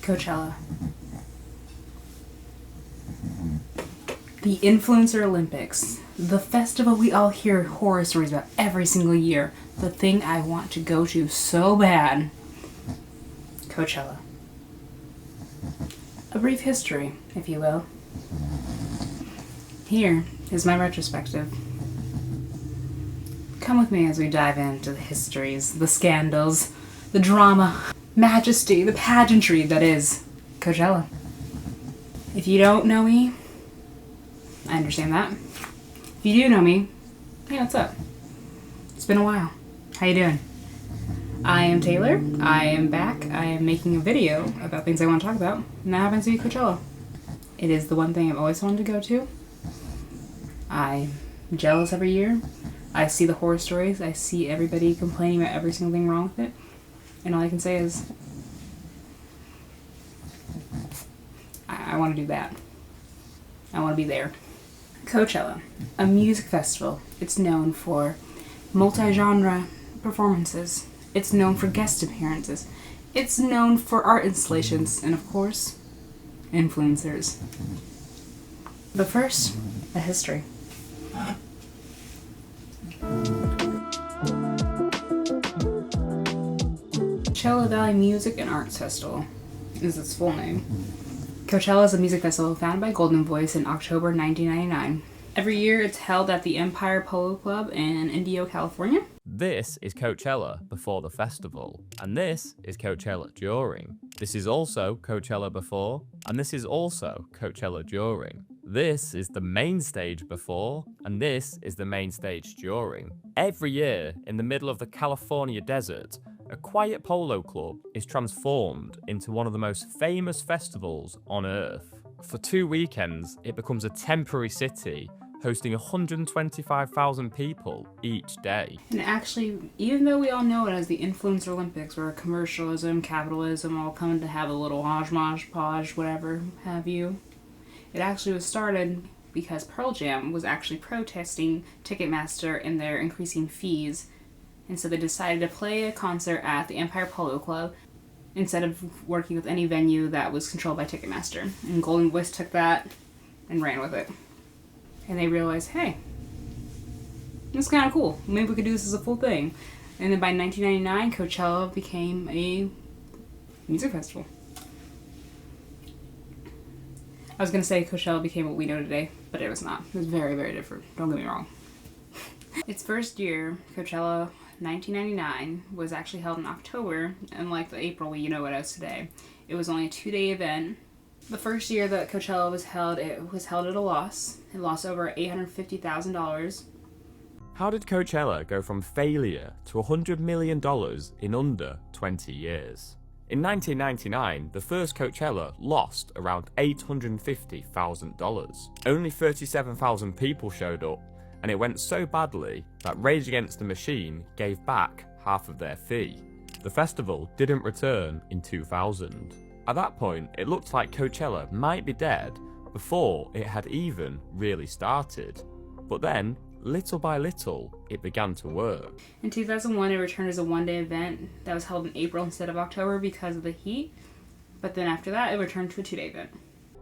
Coachella. The Influencer Olympics. The festival we all hear horror stories about every single year. The thing I want to go to so bad. Coachella. A brief history, if you will. Here is my retrospective. Come with me as we dive into the histories, the scandals, the drama, majesty, the pageantry that is Coachella. If you don't know me, I understand that. If you do know me, hey, what's up? It's been a while. How you doing? I am Taylor. I am back. I am making a video about things I want to talk about, and that happens to be Coachella. It is the one thing I've always wanted to go to. I'm jealous every year. I see the horror stories. I see everybody complaining about every single thing wrong with it. And all I can say is, I want to do that. I want to be there. Coachella, a music festival. It's known for multi-genre performances. It's known for guest appearances. It's known for art installations. And of course, influencers. But first, a history. Coachella Valley Music and Arts Festival is its full name. Coachella is a music festival founded by Golden Voice in October 1999. Every year it's held at the Empire Polo Club in Indio, California. This is Coachella before the festival, and this is Coachella during. This is also Coachella before, and this is also Coachella during. This is the main stage before, and this is the main stage during. Every year, in the middle of the California desert, a quiet polo club is transformed into one of the most famous festivals on Earth. For 2 weekends, it becomes a temporary city, hosting 125,000 people each day. And actually, even though we all know it as the Influencer Olympics, where commercialism, capitalism all come to have a little hodgepodge, whatever have you, it actually was started because Pearl Jam was actually protesting Ticketmaster and their increasing fees. And so they decided to play a concert at the Empire Polo Club instead of working with any venue that was controlled by Ticketmaster. And Golden Voice took that and ran with it. And they realized, hey, this is kind of cool. Maybe we could do this as a full thing. And then by 1999, Coachella became a music festival. I was going to say Coachella became what we know today, but it was not. It was very, very different. Don't get me wrong. Its first year, Coachella 1999, was actually held in October, unlike the April we know it as today. It was only a 2-day event. The first year that Coachella was held, it was held at a loss. It lost over $850,000. How did Coachella go from failure to $100 million in under 20 years? In 1999, the first Coachella lost around $850,000. Only 37,000 people showed up, and it went so badly that Rage Against the Machine gave back half of their fee. The festival didn't return in 2000. At that point, it looked like Coachella might be dead before it had even really started. But then, little by little, it began to work. In 2001, it returned as a one-day event that was held in April instead of October because of the heat. But then after that, it returned to a 2-day event.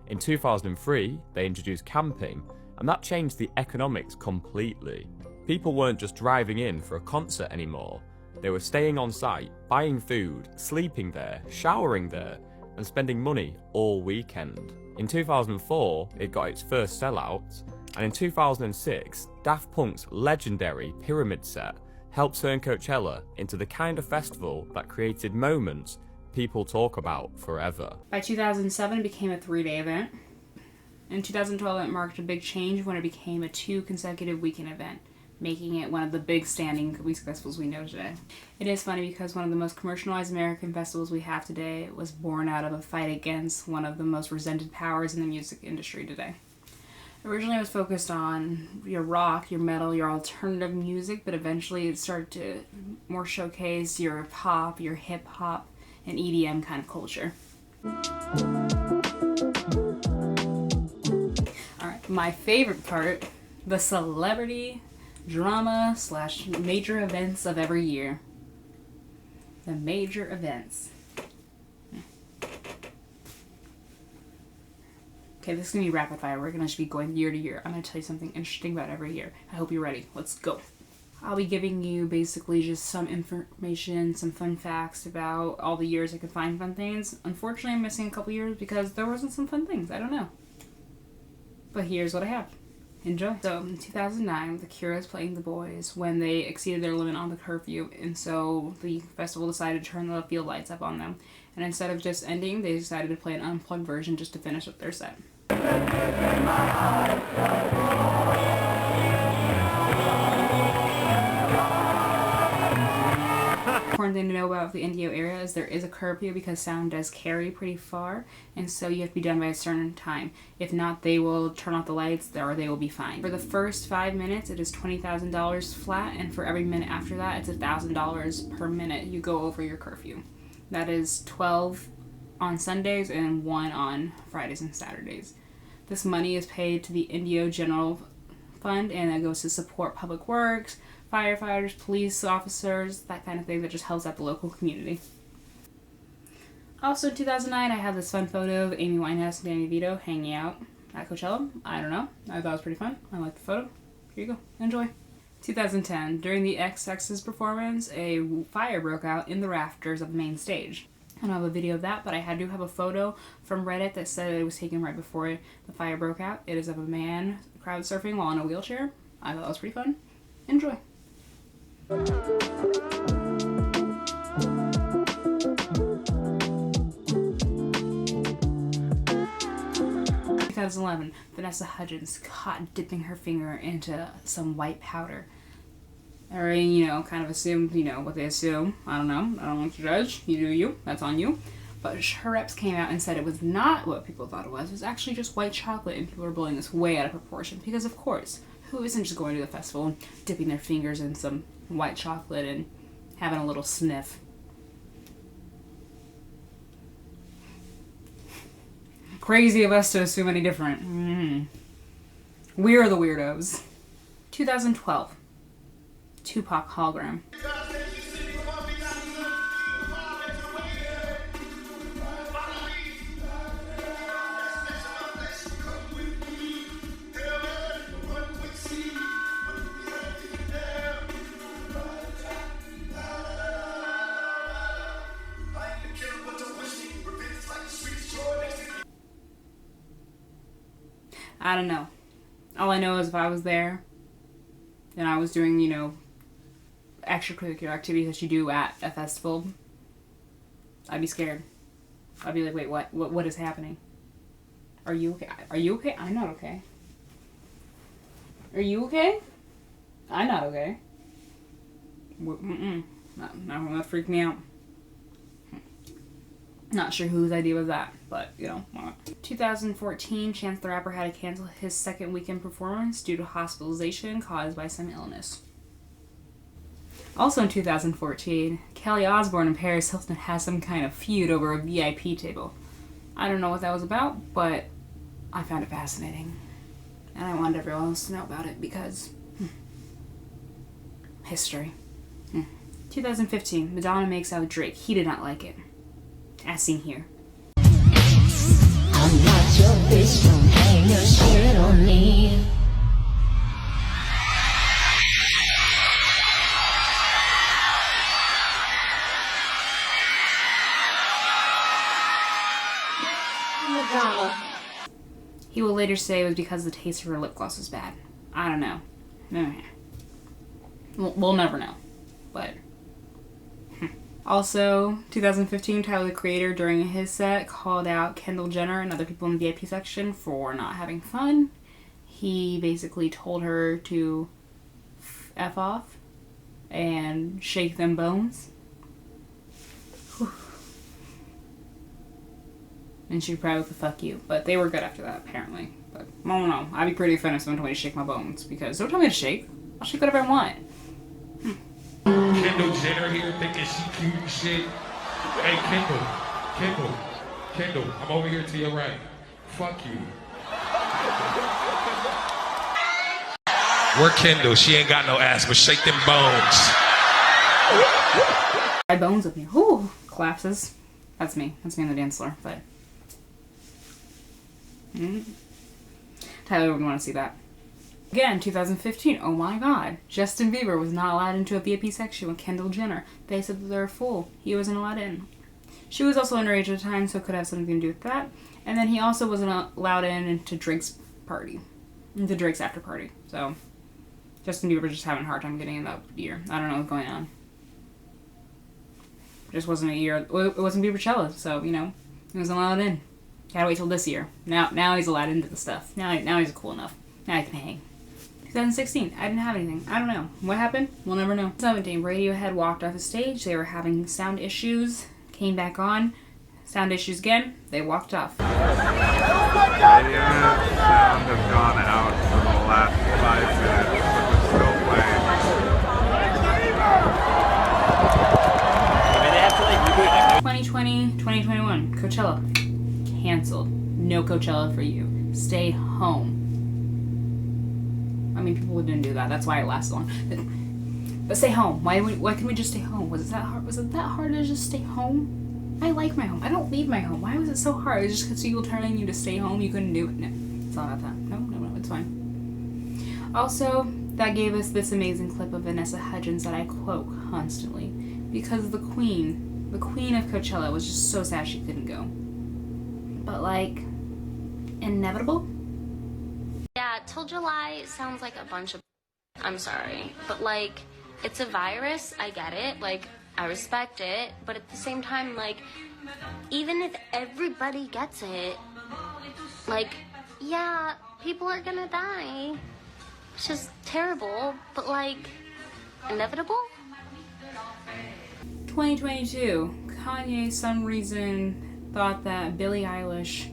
In 2003, they introduced camping, and that changed the economics completely. People weren't just driving in for a concert anymore. They were staying on site, buying food, sleeping there, showering there, and spending money all weekend. In 2004, it got its first sellout, and in 2006, Daft Punk's legendary Pyramid set helped turn Coachella into the kind of festival that created moments people talk about forever. By 2007, it became a 3-day event. In 2012, it marked a big change when it became a 2 consecutive weekend event, making it one of the big standing music festivals we know today. It is funny because one of the most commercialized American festivals we have today was born out of a fight against one of the most resented powers in the music industry today. Originally, it was focused on your rock, your metal, your alternative music, but eventually it started to more showcase your pop, your hip hop, and EDM kind of culture. Alright, my favorite part, the celebrity drama / major events of every year. The major events. Okay, this is going to be rapid fire. We're going to just be going year to year. I'm going to tell you something interesting about every year. I hope you're ready. Let's go. I'll be giving you basically just some information, some fun facts about all the years I could find fun things. Unfortunately, I'm missing a couple years because there wasn't some fun things. I don't know. But here's what I have. Enjoy. So, in 2009, the Cure was playing The Boys when they exceeded their limit on the curfew, and so the festival decided to turn the field lights up on them. And instead of just ending, they decided to play an unplugged version just to finish up their set. Important thing to know about the Indio area is there is a curfew because sound does carry pretty far, and so you have to be done by a certain time. If not, they will turn off the lights or they will be fined. For the first 5 minutes, it is $20,000 flat, and for every minute after that, it's $1,000 per minute you go over your curfew. That is 12 on Sundays and 1 on Fridays and Saturdays. This money is paid to the Indio General Fund, and it goes to support public works, firefighters, police officers, that kind of thing that just helps out the local community. Also, in 2009, I have this fun photo of Amy Winehouse and Danny DeVito hanging out at Coachella. I don't know. I thought it was pretty fun. I like the photo. Here you go. Enjoy. 2010, during the XX's performance, a fire broke out in the rafters of the main stage. I don't have a video of that, but I do have a photo from Reddit that said it was taken right before the fire broke out. It is of a man crowd surfing while in a wheelchair. I thought it was pretty fun. Enjoy. 2011, Vanessa Hudgens caught dipping her finger into some white powder. Or, kind of assumed, what they assume. I don't know. I don't want to judge. You do you. That's on you. But her reps came out and said it was not what people thought it was. It was actually just white chocolate, and people are blowing this way out of proportion. Because, of course, who isn't just going to the festival and dipping their fingers in some white chocolate and having a little sniff? Crazy of us to assume any different. We are the weirdos. 2012. Tupac hologram. I don't know. All I know is if I was there and I was doing, extracurricular activities that you do at a festival, I'd be scared. I'd be like, wait, what is happening? Are you okay? Are you okay? I'm not okay. Are you okay? I'm not okay. Not gonna freak me out. Not sure whose idea was that, but 2014, Chance the Rapper had to cancel his second weekend performance due to hospitalization caused by some illness. Also in 2014, Kelly Osbourne and Paris Hilton had some kind of feud over a VIP table. I don't know what that was about, but I found it fascinating. And I wanted everyone else to know about it because... history. 2015, Madonna makes out with Drake. He did not like it. As seen here. I'm not your bitch, don't hang your shit on me. He will later say it was because the taste of her lip gloss was bad. I don't know. We'll never know. But... Also, 2015, Tyler, the Creator, during his set, called out Kendall Jenner and other people in the VIP section for not having fun. He basically told her to F off and shake them bones. Whew. And she probably would fuck you. But they were good after that, apparently. But I don't know. I'd be pretty offended if someone told me to shake my bones, because don't tell me to shake. I'll shake whatever I want. Kendall Jenner here thinking she cute and shit. Hey, Kendall, I'm over here to your right. Fuck you. We're Kendall. She ain't got no ass, but shake them bones. My bones with me. Ooh, collapses. That's me. That's me on the dance floor. But Tyler would want to see that. Again, 2015. Oh my God. Justin Bieber was not allowed into a VIP section with Kendall Jenner. They said that they're full. He wasn't allowed in. She was also underage at the time, so it could have something to do with that. And then he also wasn't allowed into Drake's party. Into Drake's after party. So Justin Bieber was just having a hard time getting in that year. I don't know what's going on. It just wasn't a year. It wasn't Bieberchella, so, you know, he wasn't allowed in. Gotta wait till this year. Now he's allowed into the stuff. Now he's cool enough. Now he can hang. 2016, I didn't have anything. I don't know. What happened? We'll never know. 17, Radiohead walked off the stage. They were having sound issues. Came back on. Sound issues again. They walked off. Radiohead sound has gone out for the last 5 minutes, but we're still playing. 2020, 2021, Coachella. Canceled. No Coachella for you. Stay home. I mean, people didn't do that. That's why it lasted long. But stay home. Why couldn't we just stay home? Was it that hard? Was it that hard to just stay home? I like my home. I don't leave my home. Why was it so hard? It was just because people telling you to stay home, you couldn't do it. No, it's not about that. No, it's fine. Also, that gave us this amazing clip of Vanessa Hudgens that I quote constantly. Because the queen of Coachella was just so sad she couldn't go. But, like, inevitable? Yeah, till July sounds like a bunch of... I'm sorry, but, like, it's a virus. I get it. Like, I respect it. But at the same time, like, even if everybody gets it, like, yeah, people are gonna die. It's just terrible, but, like, inevitable? 2022, Kanye, some reason, thought that Billie Eilish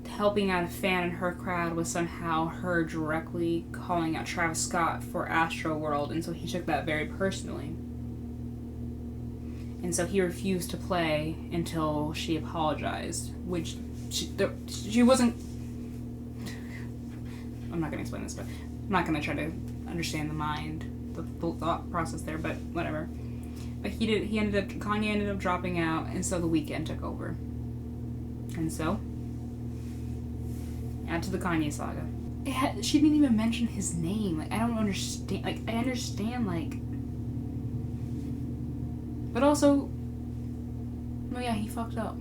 helping out a fan in her crowd was somehow her directly calling out Travis Scott for Astroworld, and so he took that very personally. And so he refused to play until she apologized, which she wasn't... I'm not going to explain this, but I'm not going to try to understand the thought process there, but whatever. But Kanye ended up dropping out, and so The Weeknd took over. And so, add to the Kanye saga. She didn't even mention his name. Like, I don't understand. Like, I understand, like... But also... Oh yeah, he fucked up.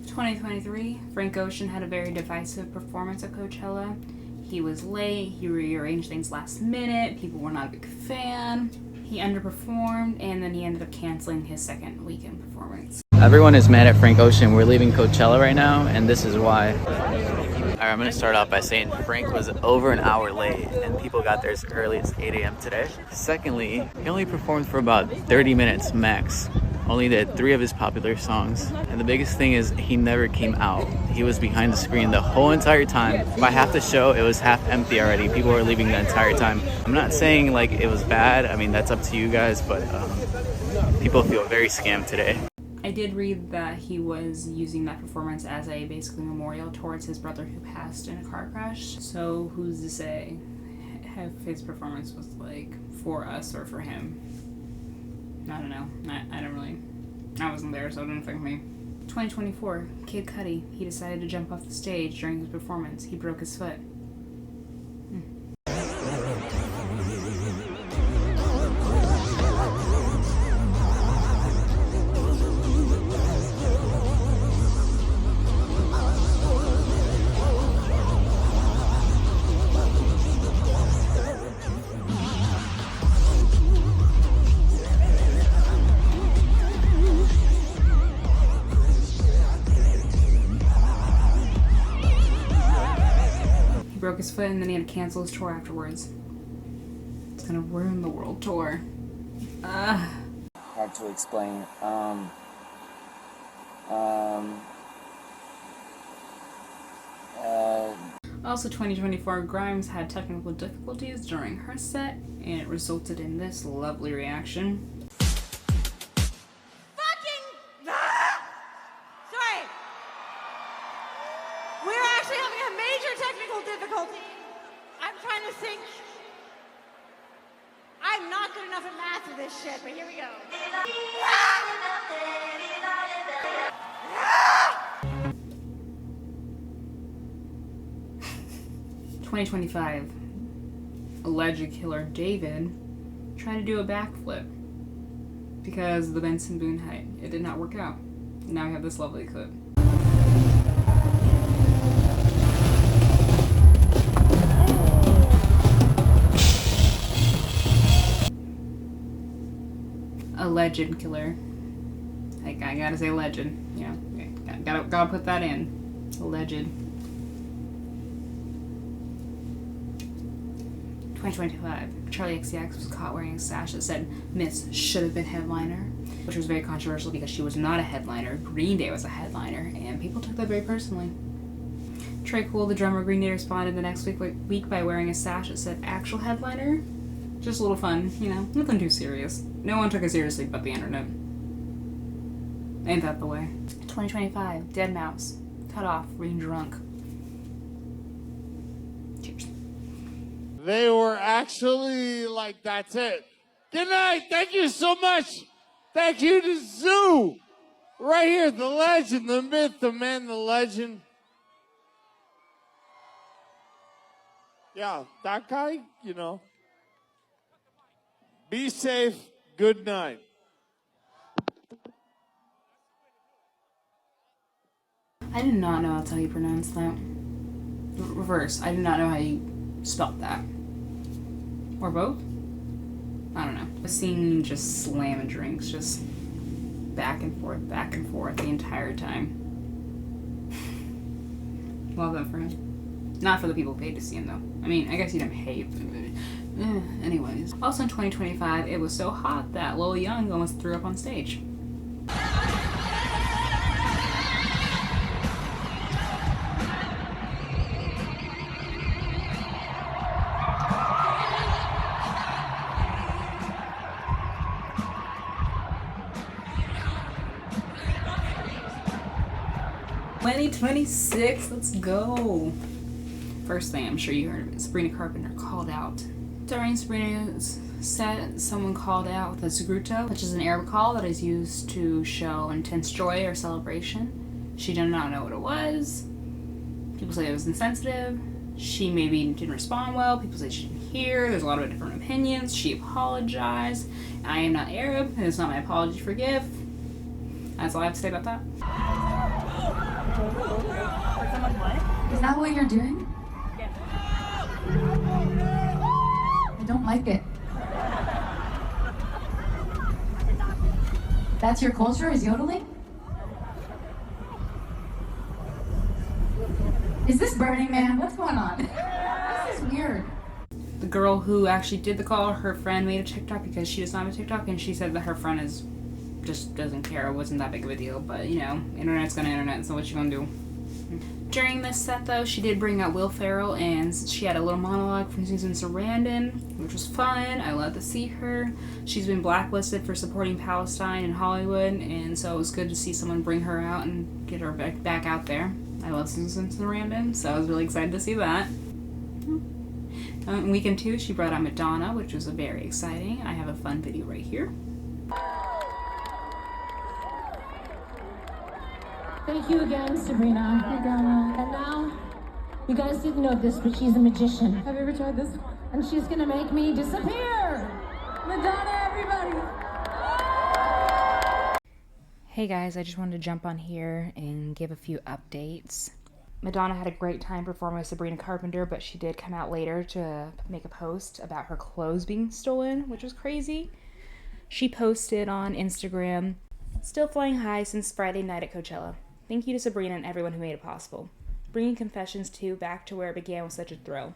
2023, Frank Ocean had a very divisive performance at Coachella. He was late, he rearranged things last minute, people were not a big fan. He underperformed, and then he ended up canceling his second weekend performance. Everyone is mad at Frank Ocean. We're leaving Coachella right now, and this is why. Alright, I'm going to start off by saying Frank was over an hour late, and people got there as early as 8 a.m. today. Secondly, he only performed for about 30 minutes max. Only did 3 of his popular songs. And the biggest thing is he never came out. He was behind the screen the whole entire time. By half the show, it was half empty already. People were leaving the entire time. I'm not saying like it was bad. I mean, that's up to you guys, but people feel very scammed today. I did read that he was using that performance as a basically memorial towards his brother who passed in a car crash. So who's to say if his performance was like for us or for him? I don't know. I don't really... I wasn't there, so it didn't affect me. 2024, Kid Cudi. He decided to jump off the stage during his performance. He broke his foot. Broke his foot, and then he had to cancel his tour afterwards. It's gonna ruin the world tour. Hard to explain. Also, 2024, Grimes had technical difficulties during her set, and it resulted in this lovely reaction. Sorry. We're actually having a major technical difficulty. I'm trying to think. I'm not good enough at math for this shit, but here we go. 2025, alleged killer David tried to do a backflip because of the Benson Boone height. It did not work out. Now we have this lovely clip. Alleged killer. Like, I gotta say legend, you know. Gotta put that in. Alleged. 2025, Charlie XCX was caught wearing a sash that said Miss should have been headliner, which was very controversial because she was not a headliner. Green Day was a headliner, and people took that very personally. Trey Cool, the drummer of Green Day, responded the next week by wearing a sash that said actual headliner. Just a little fun, you know, nothing too serious. No one took it seriously but the internet. Ain't that the way? 2025, Dead Mouse, cut off, being drunk. Cheers. They were actually like, that's it. Good night. Thank you so much. Thank you to Zoo. Right here, the legend, the myth, the man, the legend. Yeah, that guy, you know. Be safe. Good night. I did not know that's how you pronounce that. Reverse. I did not know how you spelled that. Or both? I don't know. I've seen just slamming drinks, just back and forth the entire time. Love that for him. Not for the people who paid to see him, though. I mean, I guess he didn't pay, but anyways. Also in 2025, it was so hot that Lil Young almost threw up on stage. '26, let's go. First thing, I'm sure you heard of it, Sabrina Carpenter called out. During Sabrina's set, someone called out the Zagruto, which is an Arab call that is used to show intense joy or celebration. She did not know what it was. People say it was insensitive. She maybe didn't respond well. People say she didn't hear. There's a lot of different opinions. She apologized. I am not Arab, and it's not my apology to forgive. That's all I have to say about that. Is that what you're doing? I don't like it. That's your culture, is yodeling? Is this Burning Man? What's going on? This is weird. The girl who actually did the call, her friend made a TikTok because she does not have a TikTok, and she said that her friend just doesn't care. It wasn't that big of a deal, but you know, internet's gonna internet, so what you gonna do? During this set, though, she did bring out Will Ferrell, and she had a little monologue from Susan Sarandon, which was fun. I love to see her. She's been blacklisted for supporting Palestine in Hollywood, and so it was good to see someone bring her out and get her back out there. I love Susan Sarandon, so I was really excited to see that. Weekend 2, she brought out Madonna, which was very exciting. I have a fun video right here. Thank you again, Sabrina. And now, you guys didn't know this, but she's a magician. Have you ever tried this? And she's gonna make me disappear! Madonna, everybody! Hey guys, I just wanted to jump on here and give a few updates. Madonna had a great time performing with Sabrina Carpenter, but she did come out later to make a post about her clothes being stolen, which was crazy. She posted on Instagram, "Still flying high since Friday night at Coachella. Thank you to Sabrina and everyone who made it possible. Bringing Confessions 2 back to where it began was such a thrill.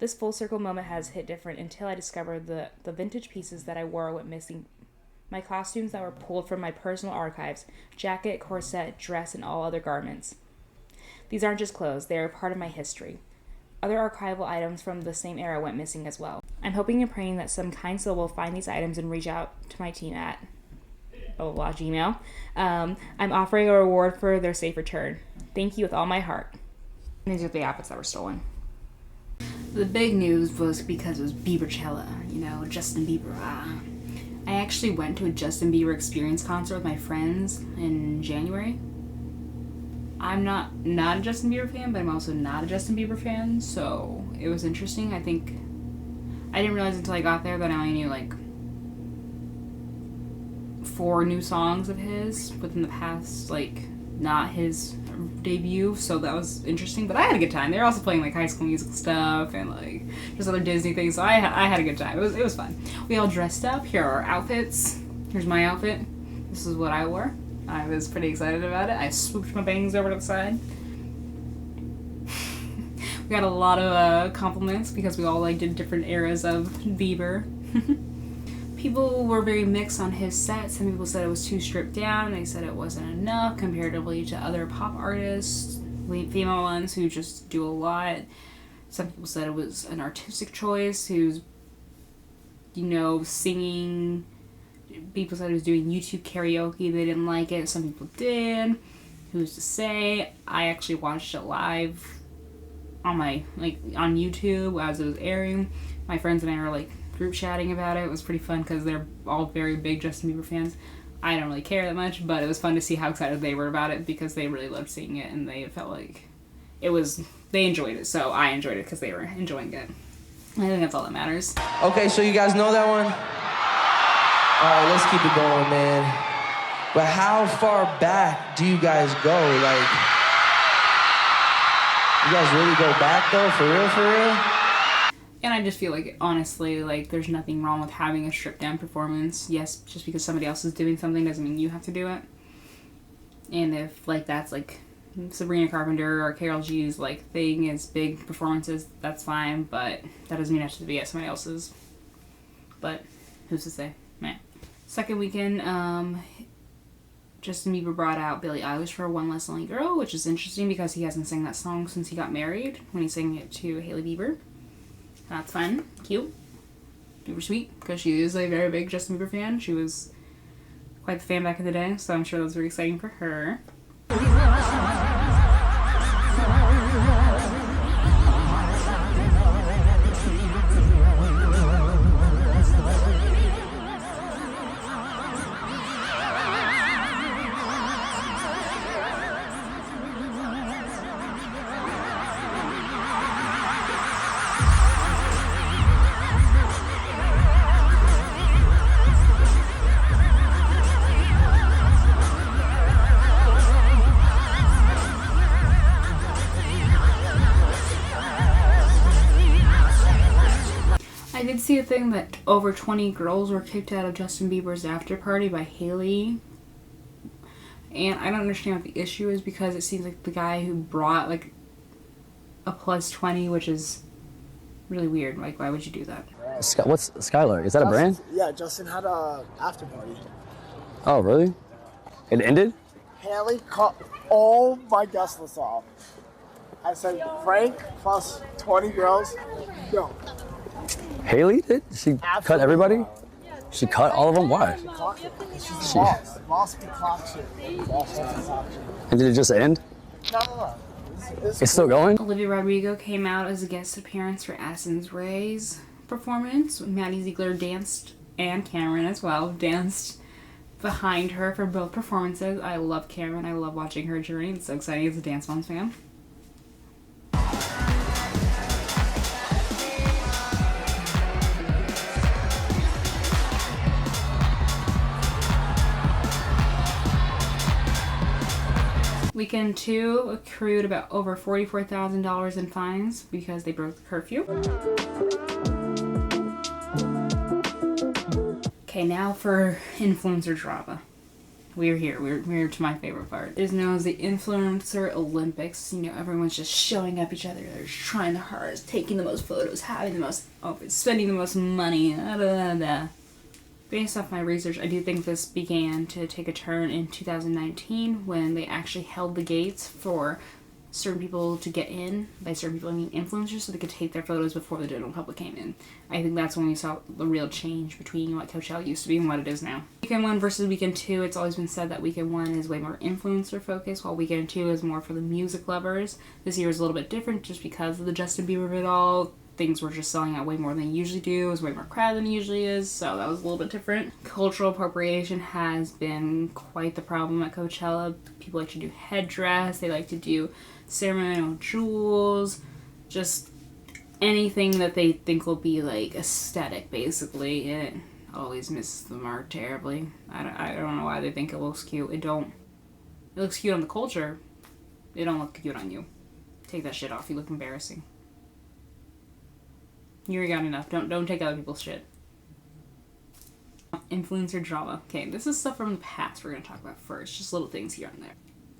This full circle moment has hit different until I discovered the vintage pieces that I wore went missing. My costumes that were pulled from my personal archives, jacket, corset, dress, and all other garments. These aren't just clothes, they are part of my history. Other archival items from the same era went missing as well. I'm hoping and praying that some kind soul will find these items and reach out to my team at blah, blah, blah, Gmail. I'm offering a reward for their safe return. Thank you with all my heart. And these are the outfits that were stolen. The big news was because it was Bieberchella, you know, Justin Bieber. I actually went to a Justin Bieber Experience concert with my friends in January. I'm not a Justin Bieber fan, but I'm also not a Justin Bieber fan, so it was interesting. I think I didn't realize until I got there that I only knew like 4 new songs of his within the past, like, not his debut, so that was interesting. But I had a good time. They were also playing like High School Musical stuff and like just other Disney things, so I had a good time. It was fun. We all dressed up. Here are our outfits. Here's my outfit. This is what I wore. I was pretty excited about it. I swooped my bangs over to the side. We got a lot of compliments because we all like did different eras of Bieber. People were very mixed on his set. Some people said it was too stripped down. They said it wasn't enough comparatively to other pop artists, female ones who just do a lot. Some people said it was an artistic choice, who's, you know, singing. People said he was doing YouTube karaoke. They didn't like it. Some people did. Who's to say? I actually watched it live on on YouTube as it was airing. My friends and I were like group chatting about it. It was pretty fun because they're all very big Justin Bieber fans. I don't really care that much, but it was fun to see how excited they were about it because they really loved seeing it and they felt like they enjoyed it, so I enjoyed it because they were enjoying it. I think that's all that matters. Okay, so you guys know that one? Alright, let's keep it going, man. But how far back do you guys go? Like, you guys really go back though? For real, for real? And I just feel like, honestly, like, there's nothing wrong with having a stripped down performance. Yes, just because somebody else is doing something doesn't mean you have to do it. And if, like, that's, like, Sabrina Carpenter or Karol G's, like, thing is big performances, that's fine, but that doesn't mean it has to be at somebody else's. But who's to say? Man. Second weekend, Justin Bieber brought out Billie Eilish for One Less Lonely Girl, which is interesting because he hasn't sang that song since he got married, when he sang it to Hailey Bieber. That's fun. Cute. Super sweet, because she is a very big Justin Bieber fan. She was quite the fan back in the day, so I'm sure that was very exciting for her. I did see a thing that over 20 girls were kicked out of Justin Bieber's after party by Hailey. And I don't understand what the issue is because it seems like the guy who brought like a plus 20, which is really weird. Like, why would you do that? What's Skylar? Is that a brand? Yeah, Justin had a after party. Oh, really? It ended? Haley cut all my guest lists off. I said, Frank plus 20 girls, no. Haley did? She cut everybody? She cut all of them? Why? She's the boss. Boss be clock shit. And did it just end? No. It's still going? Olivia Rodrigo came out as a guest appearance for Addison's Ray's performance. Maddie Ziegler danced, and Cameron as well, danced behind her for both performances. I love Cameron. I love watching her journey. It's so exciting as a Dance Moms fan. Weekend 2 accrued about over $44,000 in fines because they broke the curfew. Okay, now for influencer drama. We're here. We're to my favorite part. It is known as the Influencer Olympics. You know, everyone's just showing up each other. They're just trying the hardest, taking the most photos, having the most outfits, spending the most money. Based off my research, I do think this began to take a turn in 2019 when they actually held the gates for certain people to get in. By certain people, I mean influencers, so they could take their photos before the general public came in. I think that's when we saw the real change between what Coachella used to be and what it is now. Weekend 1 versus weekend 2, it's always been said that weekend 1 is way more influencer focused, while weekend 2 is more for the music lovers. This year is a little bit different just because of the Justin Bieber of it all. Things were just selling out way more than they usually do. It was way more crowded than it usually is, so that was a little bit different. Cultural appropriation has been quite the problem at Coachella. People like to do headdress, they like to do ceremonial jewels, just anything that they think will be like aesthetic, basically. It always misses the mark terribly. I don't know why they think it looks cute. It don't. It looks cute on the culture. It don't look cute on you. Take that shit off. You look embarrassing. You already got enough. Don't take other people's shit. Influencer drama. Okay, this is stuff from the past we're gonna talk about first. Just little things here and there.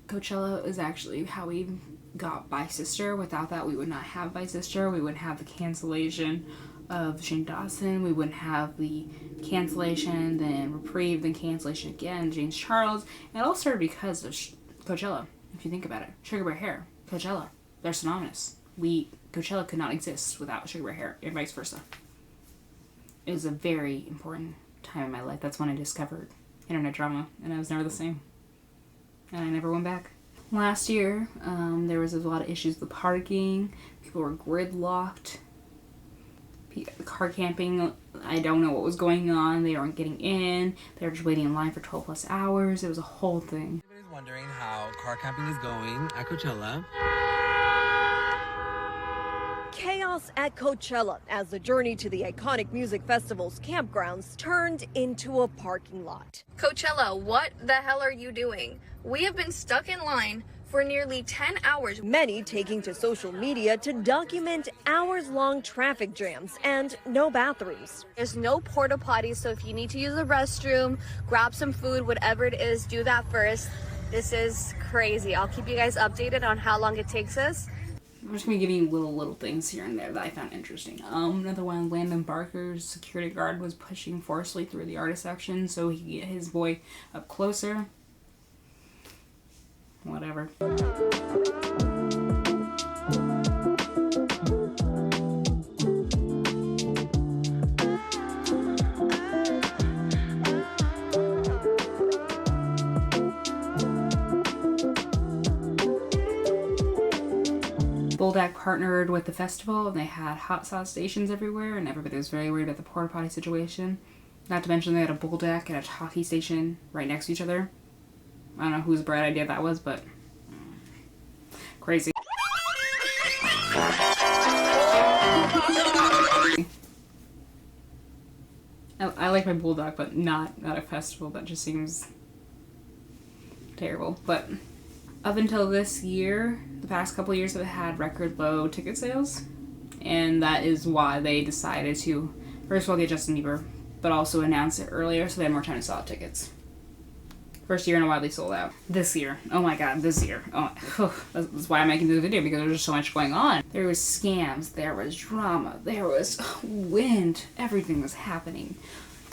Coachella is actually how we got By Sister. Without that, we would not have By Sister. We wouldn't have the cancellation of Shane Dawson. We wouldn't have the cancellation, then reprieve, then cancellation again, James Charles. And it all started because of Coachella, if you think about it. Sugar Bear Hair, Coachella, they're synonymous. Coachella could not exist without Sugar Bear Hair, and vice versa. It was a very important time in my life. That's when I discovered internet drama, and I was never the same. And I never went back. Last year, there was a lot of issues with parking. People were gridlocked. Car camping, I don't know what was going on. They weren't getting in. They were just waiting in line for 12 plus hours. It was a whole thing. Everybody's wondering how car camping is going at Coachella. Chaos at Coachella as the journey to the iconic music festival's campgrounds turned into a parking lot. Coachella, what the hell are you doing? We have been stuck in line for nearly 10 hours. Many taking to social media to document hours-long traffic jams and no bathrooms. There's no porta potties, so if you need to use a restroom, grab some food, whatever it is, do that first. This is crazy. I'll keep you guys updated on how long it takes us. I'm just going to give you little things here and there that I found interesting. Another one, Landon Barker's security guard was pushing forcefully through the artist section so he could get his boy up closer. Whatever. Bulldog partnered with the festival, and they had hot sauce stations everywhere, and everybody was very worried about the porta potty situation. Not to mention they had a bull deck and a hockey station right next to each other. I don't know whose bright idea that was, but crazy. I like my bulldog, but not a festival. That just seems terrible. But up until this year, the past couple of years have had record low ticket sales, and that is why they decided to first of all get Justin Bieber, but also announce it earlier so they had more time to sell out tickets. First year in a while they sold out. This year, oh my god, this year. That's why I'm making this video, because there's just so much going on. There was scams, there was drama, there was wind, everything was happening.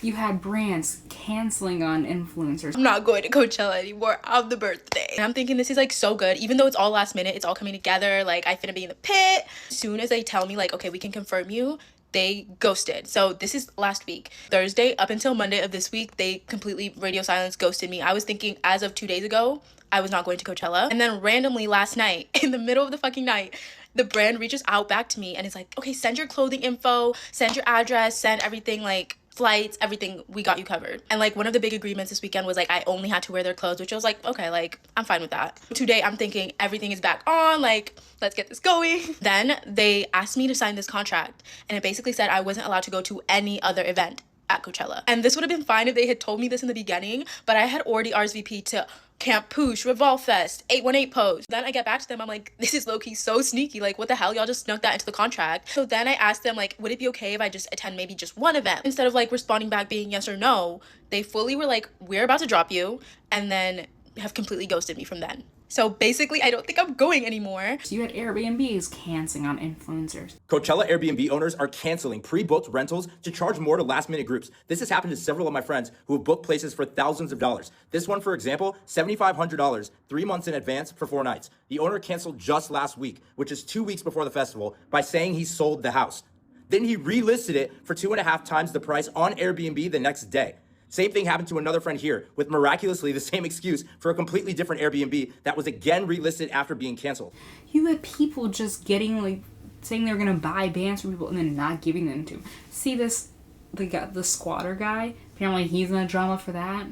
You had brands canceling on influencers. I'm not going to Coachella anymore on the birthday. And I'm thinking this is like so good. Even though it's all last minute, it's all coming together. Like, I finna be in the pit. As soon as they tell me like, okay, we can confirm you, they ghosted. So this is last week. Thursday up until Monday of this week, they completely radio silence ghosted me. I was thinking as of 2 days ago, I was not going to Coachella. And then randomly last night, in the middle of the fucking night, the brand reaches out back to me and it's like, okay, send your clothing info, send your address, send everything, like flights, everything, we got you covered. And like one of the big agreements this weekend was like I only had to wear their clothes, which I was like, okay, like I'm fine with that. Today I'm thinking everything is back on, like let's get this going. Then they asked me to sign this contract and it basically said I wasn't allowed to go to any other event at Coachella. And this would have been fine if they had told me this in the beginning, but I had already RSVP'd to Camp Poosh, Revolve Fest, 818 Pose. Then I get back to them, I'm like, this is low-key so sneaky, like what the hell, y'all just snuck that into the contract. So then I asked them like, would it be okay if I just attend maybe just one event? Instead of like responding back being yes or no, they fully were like, we're about to drop you, and then have completely ghosted me from then. So basically, I don't think I'm going anymore. So you had Airbnbs canceling on influencers. Coachella Airbnb owners are canceling pre-booked rentals to charge more to last-minute groups. This has happened to several of my friends who have booked places for thousands of dollars. This one, for example, $7,500, 3 months in advance for 4 nights. The owner canceled just last week, which is 2 weeks before the festival, by saying he sold the house. Then he relisted it for 2.5 times the price on Airbnb the next day. Same thing happened to another friend here with miraculously the same excuse for a completely different Airbnb that was again relisted after being canceled. You had people just getting like saying they were gonna buy bands from people and then not giving them to them. See this, the squatter guy. Apparently he's in a drama for that.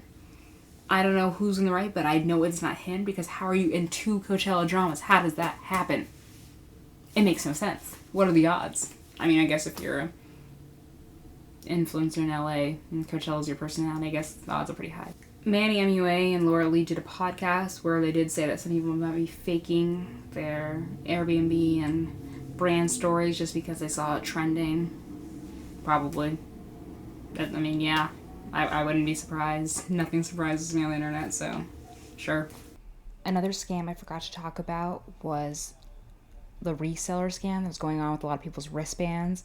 I don't know who's in the right, but I know it's not him because how are you in 2 Coachella dramas? How does that happen? It makes no sense. What are the odds? I mean, I guess if you're a influencer in LA and Coachella's your personality, I guess the odds are pretty high. Manny MUA and Laura Lee did a podcast where they did say that some people might be faking their Airbnb and brand stories just because they saw it trending. Probably. I mean, yeah, I wouldn't be surprised. Nothing surprises me on the internet, so sure. Another scam I forgot to talk about was the reseller scam that was going on with a lot of people's wristbands.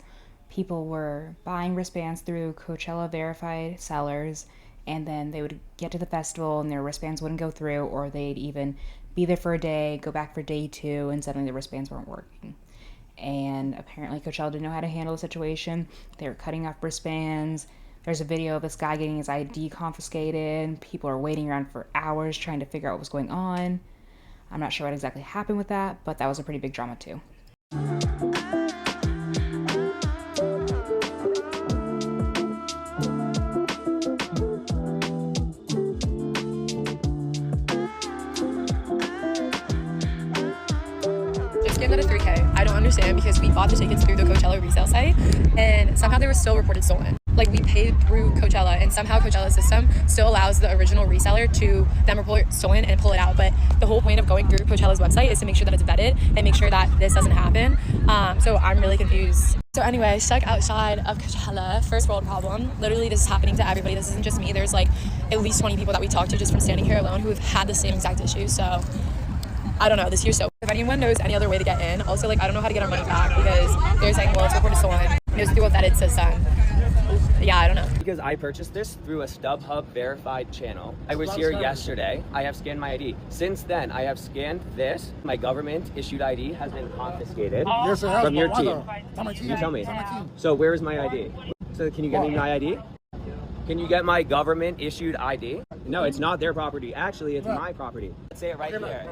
People were buying wristbands through Coachella verified sellers, and then they would get to the festival and their wristbands wouldn't go through, or they'd even be there for a day, go back for day 2, and suddenly the wristbands weren't working. And apparently Coachella didn't know how to handle the situation. They were cutting off wristbands. There's a video of this guy getting his ID confiscated. People are waiting around for hours trying to figure out what was going on. I'm not sure what exactly happened with that, but that was a pretty big drama too. Scammed out of $3K. I don't understand because we bought the tickets through the Coachella resale site and somehow they were still reported stolen. Like we paid through Coachella and somehow Coachella's system still allows the original reseller to then report it stolen and pull it out. But the whole point of going through Coachella's website is to make sure that it's vetted and make sure that this doesn't happen. So I'm really confused. So anyway, stuck outside of Coachella, first world problem. Literally this is happening to everybody. This isn't just me. There's like at least 20 people that we talked to just from standing here alone who have had the same exact issue. So I don't know, this year's so. If anyone knows any other way to get in, also like I don't know how to get our money back because they're saying, well, it's reported stolen. It was through a vetted system. Yeah, I don't know. Because I purchased this through a StubHub verified channel. I was here yesterday. I have scanned my ID. Since then, I have scanned this. My government issued ID has been confiscated from your team. You tell me. So where is my ID? So can you get me my ID? Can you get my government issued ID? No, it's not their property. Actually, it's my property. Let's say it right here.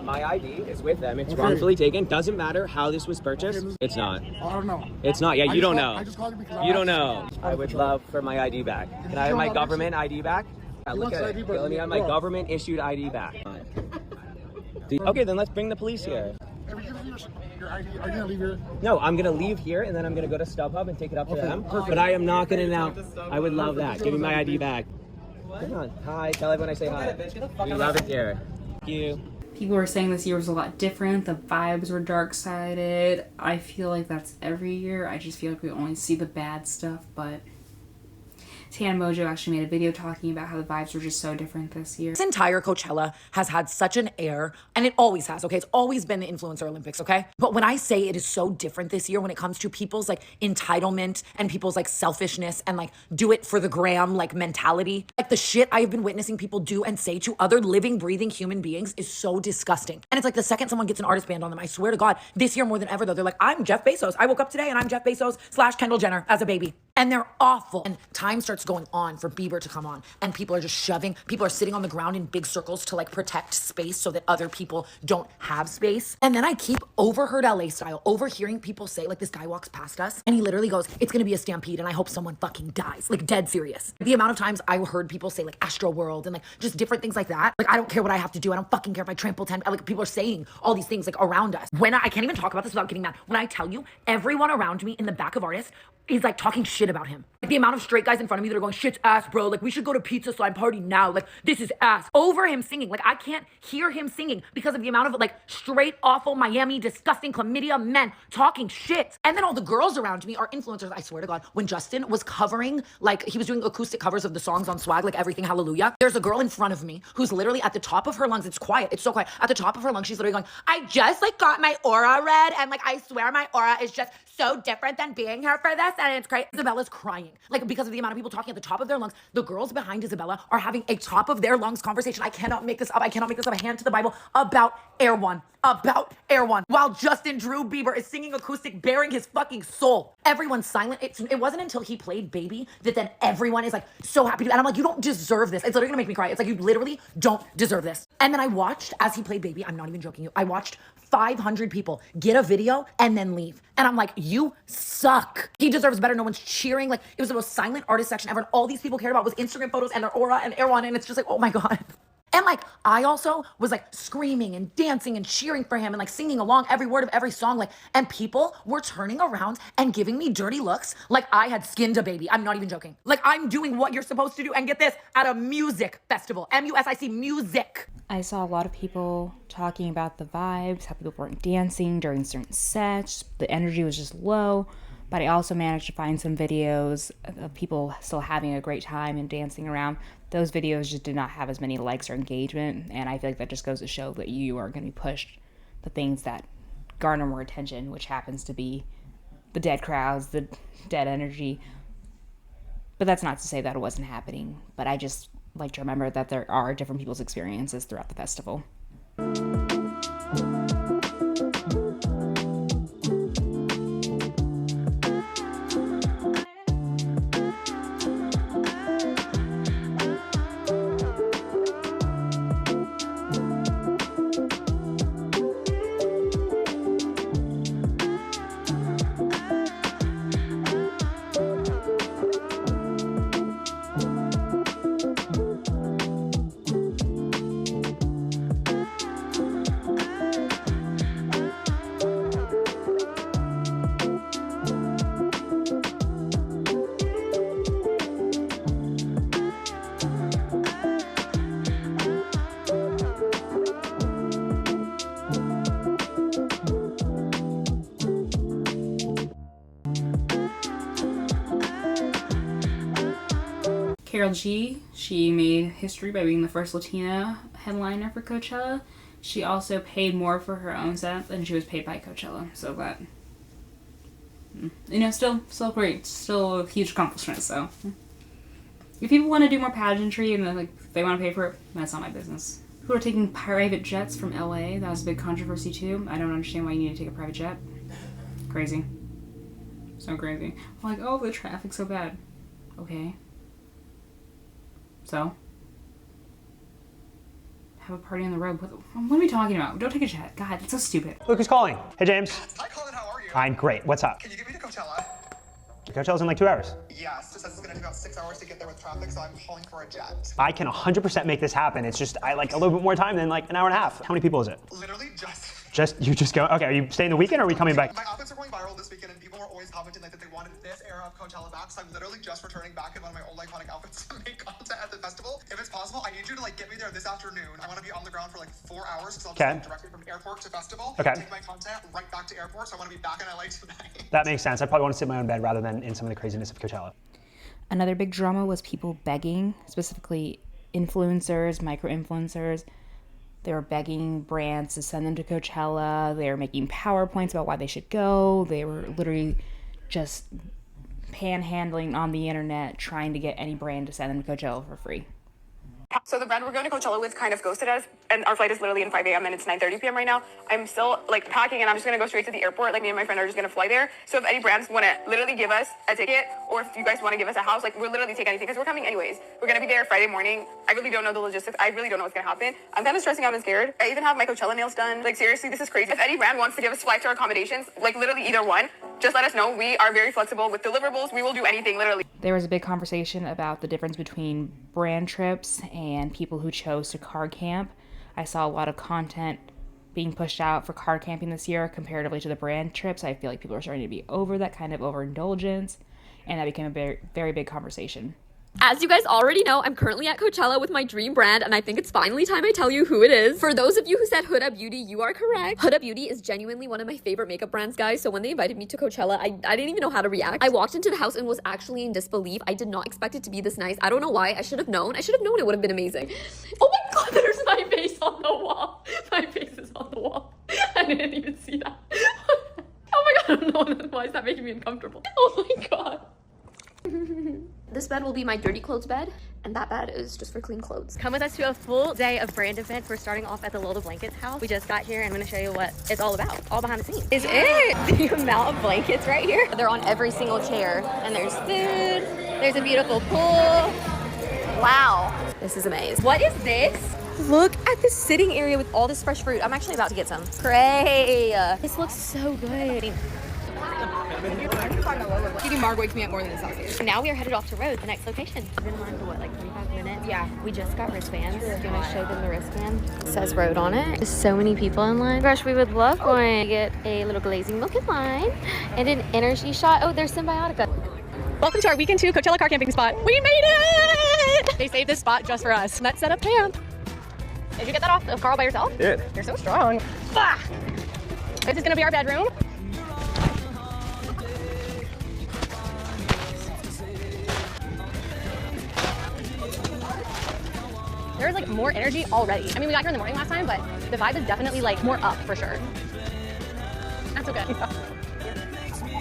My ID is with them. It's wrongfully taken. Doesn't matter how this was purchased. It's not. I don't know. It's not. Yeah, you don't know. I just called you because you don't know. I would love for my ID back. Can I have my government ID back? Look at it. Let me have my government issued ID back. Okay, then let's bring the police here. Your ID, are you gonna leave here? No, I'm gonna leave here and then I'm gonna go to StubHub and take it up to them. But I am not gonna now. I would love that. Give me my ID back. Come on. Hi. Tell everyone I say hi. We love it here. Thank you. People were saying this year was a lot different. The vibes were dark-sided. I feel like that's every year. I just feel like we only see the bad stuff, but Tan Mojo actually made a video talking about how the vibes were just so different this year. This entire Coachella has had such an air, and it always has, okay? It's always been the Influencer Olympics, okay? But when I say it is so different this year when it comes to people's like entitlement and people's like selfishness and like do it for the gram like mentality, like the shit I have been witnessing people do and say to other living, breathing human beings is so disgusting. And it's like the second someone gets an artist band on them, I swear to God, this year more than ever though, they're like, I'm Jeff Bezos. I woke up today and I'm Jeff Bezos / Kendall Jenner as a baby. And they're awful. And time starts going on for Bieber to come on. And people are just shoving. People are sitting on the ground in big circles to like protect space so that other people don't have space. And then I keep overheard LA style, overhearing people say, like this guy walks past us and he literally goes, it's gonna be a stampede and I hope someone fucking dies. Like dead serious. The amount of times I heard people say like Astro World and like just different things like that. Like I don't care what I have to do. I don't fucking care if I trample 10. Like people are saying all these things like around us. When I can't even talk about this without getting mad. When I tell you, everyone around me in the back of artists is like talking shit about him. Like the amount of straight guys in front of me that are going, shit's ass, bro. Like we should go to pizza slime party now. Like this is ass. Over him singing. Like I can't hear him singing because of the amount of like straight, awful, Miami, disgusting chlamydia men talking shit. And then all the girls around me are influencers. I swear to God, when Justin was covering, like he was doing acoustic covers of the songs on Swag, like Everything Hallelujah. There's a girl in front of me who's literally at the top of her lungs. It's quiet. It's so quiet. At the top of her lungs, she's literally going, I just like got my aura read. And like, I swear my aura is just so different than being here for this. And it's great. Isabella's crying. Like because of the amount of people talking at the top of their lungs. The girls behind Isabella are having a top of their lungs conversation. I cannot make this up. I cannot make this up. A hand to the Bible about Air One. About Air One. While Justin Drew Bieber is singing acoustic, bearing his fucking soul. Everyone's silent. It wasn't until he played Baby that then everyone is like so happy to, and I'm like, you don't deserve this. It's literally gonna make me cry. It's like, you literally don't deserve this. And then I watched, as he played Baby, I'm not even joking you, I watched 500 people get a video and then leave. And I'm like, you suck. He deserves better. No one's cheering. Like, it was the most silent artist section ever. And all these people cared about was Instagram photos and their aura and Air One. And it's just like, oh my God. And like, I also was like screaming and dancing and cheering for him and like singing along every word of every song. Like, and people were turning around and giving me dirty looks like I had skinned a baby. I'm not even joking. Like, I'm doing what you're supposed to do. And get this, at a music festival, MUSIC, music. I saw a lot of people talking about the vibes, how people weren't dancing during certain sets. The energy was just low. But I also managed to find some videos of people still having a great time and dancing around. Those videos just did not have as many likes or engagement, and I feel like that just goes to show that you are going to be pushed the things that garner more attention, which happens to be the dead crowds, the dead energy. But that's not to say that it wasn't happening, but I just like to remember that there are different people's experiences throughout the festival. Carol G, she made history by being the first Latina headliner for Coachella. She also paid more for her own set than she was paid by Coachella, so that, still great, still a huge accomplishment. So if people want to do more pageantry and if they want to pay for it, that's not my business. People are taking private jets from LA. That was a big controversy too. I don't understand why you need to take a private jet. Crazy. So crazy. I'm like, oh, the traffic's so bad. Okay. So, have a party on the road. What are we talking about? Don't take a jet. God, it's so stupid. Look who's calling. Hey, James. Hi, Colin. How are you? I'm great. What's up? Can you get me to Coachella? Coachella's in like 2 hours. Yes, just says it's gonna take about 6 hours to get there with traffic, so I'm calling for a jet. I can 100% make this happen. It's just, I like a little bit more time than like an hour and a half. How many people is it? Literally You just go, okay, are you staying the weekend or are we coming back? My outfits are going viral this weekend and people were always commenting that they wanted this era of Coachella back, so I'm literally just returning back in one of my old iconic outfits to make content at the festival. If it's possible, I need you to get me there this afternoon. I want to be on the ground for 4 hours, because I'll just directly from airport to festival, take my content right back to airport, so I want to be back in LA tonight. That makes sense. I probably want to sit in my own bed rather than in some of the craziness of Coachella. Another big drama was people begging, specifically influencers, micro-influencers. They were begging brands to send them to Coachella. They were making PowerPoints about why they should go. They were literally just panhandling on the internet, trying to get any brand to send them to Coachella for free. So the brand we're going to Coachella with kind of ghosted us, and our flight is literally in 5 a.m. and it's 9:30 p.m. right now. I'm still packing, and I'm just gonna go straight to the airport. Me and my friend are just gonna fly there. So if any brands want to literally give us a ticket, or if you guys want to give us a house, we'll literally take anything because we're coming anyways. We're gonna be there Friday morning. I really don't know the logistics. I really don't know what's gonna happen. I'm kind of stressing out and scared. I even have my Coachella nails done. Seriously, this is crazy. If any brand wants to give us flights or accommodations, literally either one, just let us know. We are very flexible with deliverables. We will do anything, literally. There was a big conversation about the difference between brand trips and people who chose to car camp. I saw a lot of content being pushed out for car camping this year comparatively to the brand trips. I feel like people are starting to be over that kind of overindulgence. and that became a very, very big conversation. As you guys already know, I'm currently at Coachella with my dream brand, and I think it's finally time I tell you who it is. For those of you who said Huda Beauty, you are correct. Huda Beauty is genuinely one of my favorite makeup brands, guys, so when they invited me to Coachella, I didn't even know how to react. I walked into the house and was actually in disbelief. I did not expect it to be this nice. I don't know why. I should have known. It would have been amazing. Oh my god, there's my face on the wall. My face is on the wall. I didn't even see that. Oh my god, I don't know why is that making me uncomfortable. Oh my god. This bed will be my dirty clothes bed, and that bed is just for clean clothes. Come with us to a full day of brand events. We're starting off at the Lola Blankets house. We just got here, and I'm gonna show you what it's all about, all behind the scenes. Is it the amount of blankets right here? They're on every single chair, and there's food, there's a beautiful pool. Wow, This is amazing. what is this? Look at this sitting area with all this fresh fruit. I'm actually about to get some. Great. This looks so good. Eating Marg wakes me up more than the sausages. Now we are headed off to Rhodes, the next location. We've been in line for what, like 25 minutes? Yeah. We just got wristbands. Do you want to show them the wristband? It says Rhode on it. There's so many people in line. Gosh, we would love going to get a little glazing milk in line and an energy shot. Oh, there's Symbiotica. Welcome to our weekend 2 Coachella car camping spot. We made it! They saved this spot just for us. Let's set up camp. Did you get that off of Carl by yourself? Yeah. You're so strong. Ah! This is gonna be our bedroom. There's like more energy already. I mean, we got here in the morning last time, but the vibe is definitely like more up for sure. That's so good.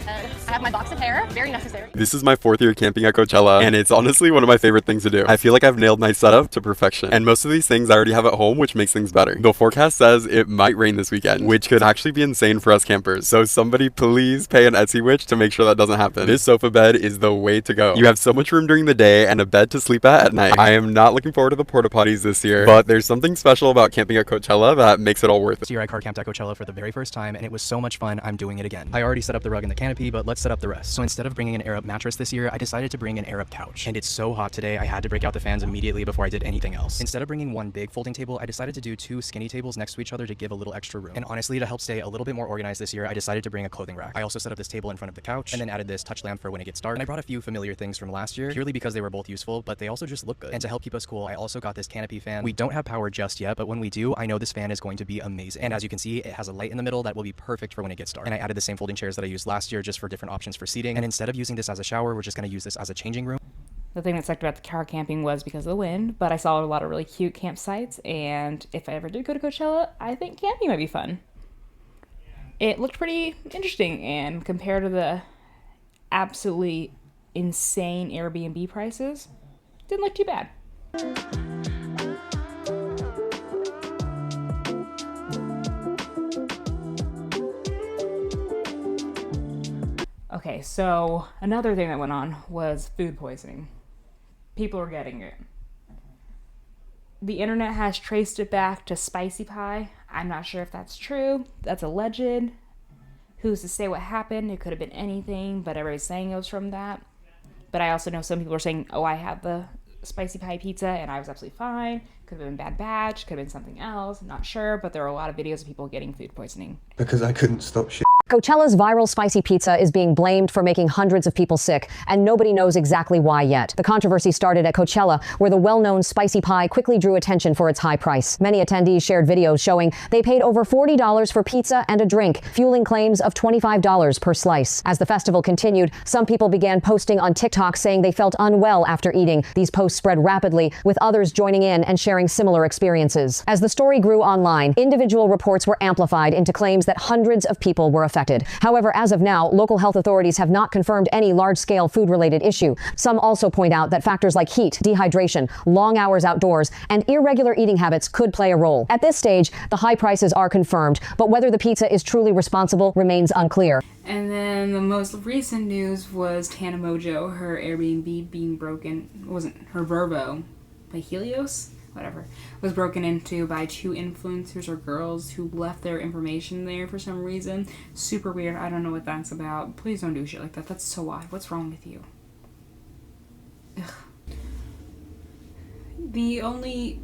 I have my box of hair, very necessary. This is my 4th year camping at Coachella, and it's honestly one of my favorite things to do. I feel like I've nailed my setup to perfection, and most of these things I already have at home, which makes things better. The forecast says it might rain this weekend, which could actually be insane for us campers, so somebody please pay an Etsy witch to make sure that doesn't happen. This sofa bed is the way to go. You have so much room during the day and a bed to sleep at night. I am not looking forward to the porta potties this year, but there's something special about camping at Coachella that makes it all worth it. This year I car camped at Coachella for the very first time, and it was so much fun. I'm doing it again. I already set up the rug and the canopy, but let's set up the rest. So instead of bringing an air-up mattress this year, I decided to bring an air-up couch. And it's so hot today, I had to break out the fans immediately before I did anything else. Instead of bringing one big folding table, I decided to do 2 skinny tables next to each other to give a little extra room. And honestly, to help stay a little bit more organized this year, I decided to bring a clothing rack. I also set up this table in front of the couch, and then added this touch lamp for when it gets dark. And I brought a few familiar things from last year, purely because they were both useful, but they also just look good. And to help keep us cool, I also got this canopy fan. We don't have power just yet, but when we do, I know this fan is going to be amazing. And as you can see, it has a light in the middle that will be perfect for when it gets dark. And I added the same folding chairs that I used last year just for different options for seating. And instead of using this as a shower, we're just going to use this as a changing room. The thing that sucked about the car camping was because of the wind, but I saw a lot of really cute campsites, and if I ever did go to Coachella, I think camping might be fun. It looked pretty interesting, and compared to the absolutely insane Airbnb prices, didn't look too bad. Okay, so another thing that went on was food poisoning. People are getting it. The internet has traced it back to spicy pie. I'm not sure if that's true. That's alleged. Who's to say what happened? It could have been anything, but everybody's saying it was from that. But I also know some people are saying, oh, I had the spicy pie pizza and I was absolutely fine. Could have been bad batch, could have been something else. I'm not sure, but there are a lot of videos of people getting food poisoning. Because I couldn't stop shit. Coachella's viral spicy pizza is being blamed for making hundreds of people sick, and nobody knows exactly why yet. The controversy started at Coachella, where the well-known spicy pie quickly drew attention for its high price. Many attendees shared videos showing they paid over $40 for pizza and a drink, fueling claims of $25 per slice. As the festival continued, some people began posting on TikTok saying they felt unwell after eating. These posts spread rapidly, with others joining in and sharing similar experiences. As the story grew online, individual reports were amplified into claims that hundreds of people were affected. However, as of now, local health authorities have not confirmed any large-scale food-related issue. Some also point out that factors like heat, dehydration, long hours outdoors, and irregular eating habits could play a role. At this stage, the high prices are confirmed, but whether the pizza is truly responsible remains unclear. And then the most recent news was Tana Mojo, her Airbnb being broken, it wasn't her Verbo, by Helios? Whatever, was broken into by 2 influencers or girls who left their information there for some reason. Super weird. I don't know what that's about. Please don't do shit like that. That's so odd. What's wrong with you? Ugh. The only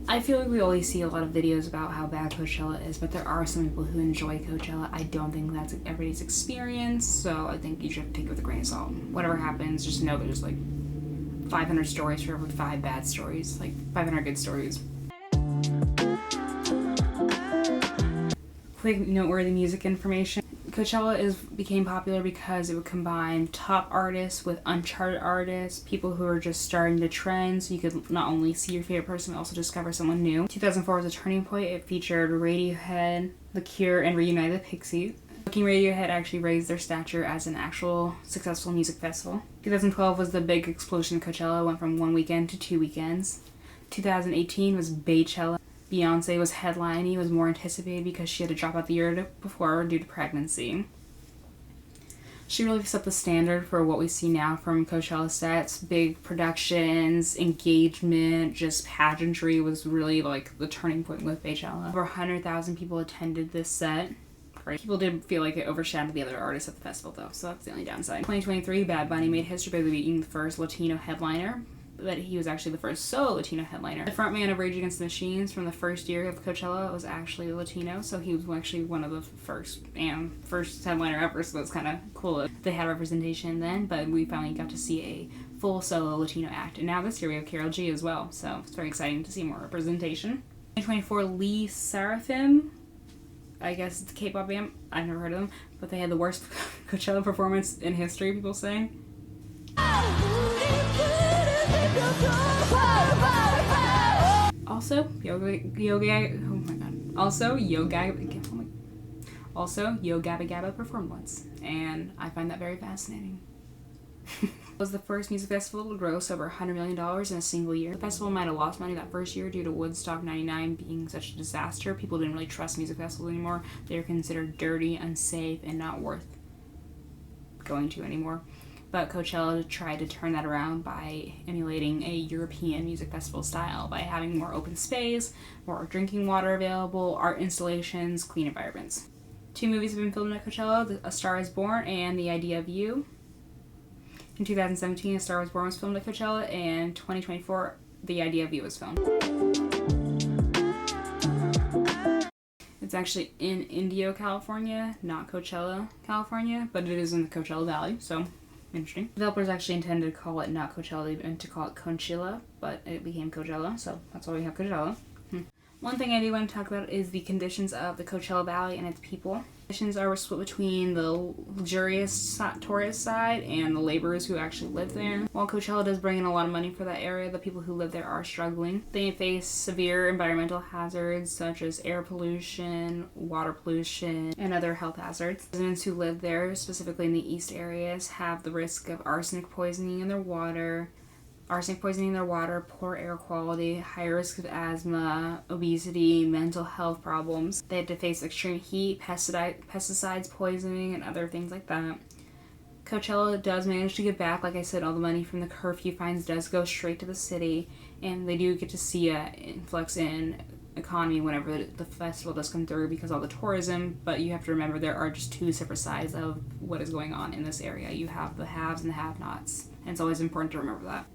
I feel like we always see a lot of videos about how bad Coachella is, but there are some people who enjoy Coachella. I don't think that's everybody's experience, so I think you should take it with a grain of salt. Whatever happens, just know there's like 500 stories for every 5 bad stories, like 500 good stories. Quick noteworthy music information. Coachella became popular because it would combine top artists with uncharted artists, people who are just starting to trend, so you could not only see your favorite person, but also discover someone new. 2004 was a turning point. It featured Radiohead, The Cure, and Reunited the Pixies. Looking Radiohead actually raised their stature as an actual successful music festival. 2012 was the big explosion of Coachella. It went from 1 weekend to 2 weekends. 2018 was Baychella. Beyonce was headlining. It was more anticipated because she had to drop out the year before due to pregnancy. She really set the standard for what we see now from Coachella sets. Big productions, engagement, just pageantry was really like the turning point with Coachella. Over 100,000 people attended this set. People did feel like it overshadowed the other artists at the festival though, so that's the only downside. 2023, Bad Bunny made history by being the first Latino headliner, but he was actually the first solo Latino headliner. The frontman of Rage Against the Machines from the first year of Coachella was actually Latino, so he was actually one of the first headliner ever, so that's kind of cool. They had representation then, but we finally got to see a full solo Latino act, and now this year we have Karol G as well, so it's very exciting to see more representation. 2024, Lee Seraphim, I guess it's a K-pop band. I've never heard of them, but they had the worst Coachella performance in history, people say. Also, Yo Gabba Gabba performed once, and I find that very fascinating. It was the first music festival to gross over $100 million in a single year. The festival might have lost money that first year due to Woodstock 99 being such a disaster. People didn't really trust music festivals anymore. They were considered dirty, unsafe, and not worth going to anymore. But Coachella tried to turn that around by emulating a European music festival style by having more open space, more drinking water available, art installations, clean environments. 2 movies have been filmed at Coachella, A Star is Born and The Idea of You. In 2017, A Star was Born was filmed at Coachella, and 2024, The Idea of You was filmed. It's actually in Indio, California, not Coachella, California, but it is in the Coachella Valley, so interesting. Developers actually intended to call it not Coachella, they meant to call it Coachella, but it became Coachella, so that's why we have Coachella. One thing I do want to talk about is the conditions of the Coachella Valley and its people. Conditions are split between the luxurious tourist side and the laborers who actually live there. While Coachella does bring in a lot of money for that area, the people who live there are struggling. They face severe environmental hazards such as air pollution, water pollution, and other health hazards. Residents who live there, specifically in the east areas, have the risk of arsenic poisoning in their water, poor air quality, high risk of asthma, obesity, mental health problems. They have to face extreme heat, pesticides poisoning, and other things like that. Coachella does manage to give back. Like I said, all the money from the curfew fines does go straight to the city, and they do get to see an influx in economy whenever the festival does come through because of all the tourism, but you have to remember there are just 2 separate sides of what is going on in this area. You have the haves and the have-nots, and it's always important to remember that.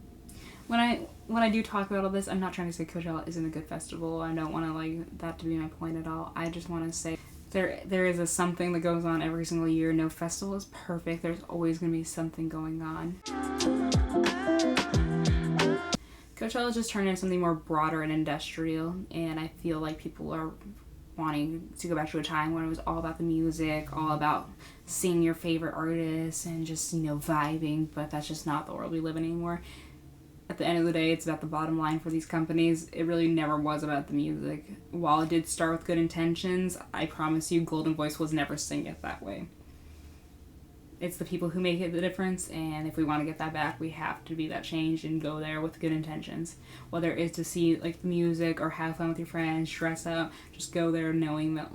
When I do talk about all this, I'm not trying to say Coachella isn't a good festival. I don't want that to be my point at all. I just want to say there is something that goes on every single year. No festival is perfect. There's always going to be something going on. Coachella just turned into something more broader and industrial, and I feel like people are wanting to go back to a time when it was all about the music, all about seeing your favorite artists and just, vibing, but that's just not the world we live in anymore. At the end of the day, it's about the bottom line for these companies. It really never was about the music. While it did start with good intentions, I promise you Golden Voice was never sing it that way. It's the people who make it the difference, and if we want to get that back, we have to be that change and go there with good intentions. Whether it's to see the music or have fun with your friends, dress up, just go there knowing that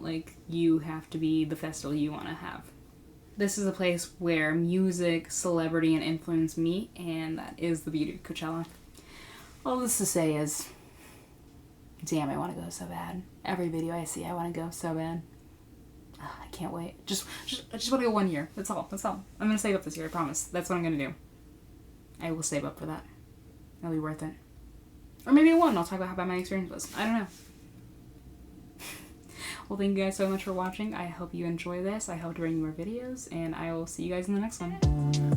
you have to be the festival you want to have. This is a place where music, celebrity, and influence meet, and that is the beauty of Coachella. All this to say is, damn, I want to go so bad. Every video I see, I want to go so bad. I can't wait. I just want to go 1 year. That's all. I'm going to save up this year, I promise. That's what I'm going to do. I will save up for that. It'll be worth it. Or maybe it won't. I'll talk about how bad my experience was. I don't know. Well, thank you guys so much for watching. I hope you enjoy this. I hope to bring you more videos, and I will see you guys in the next one.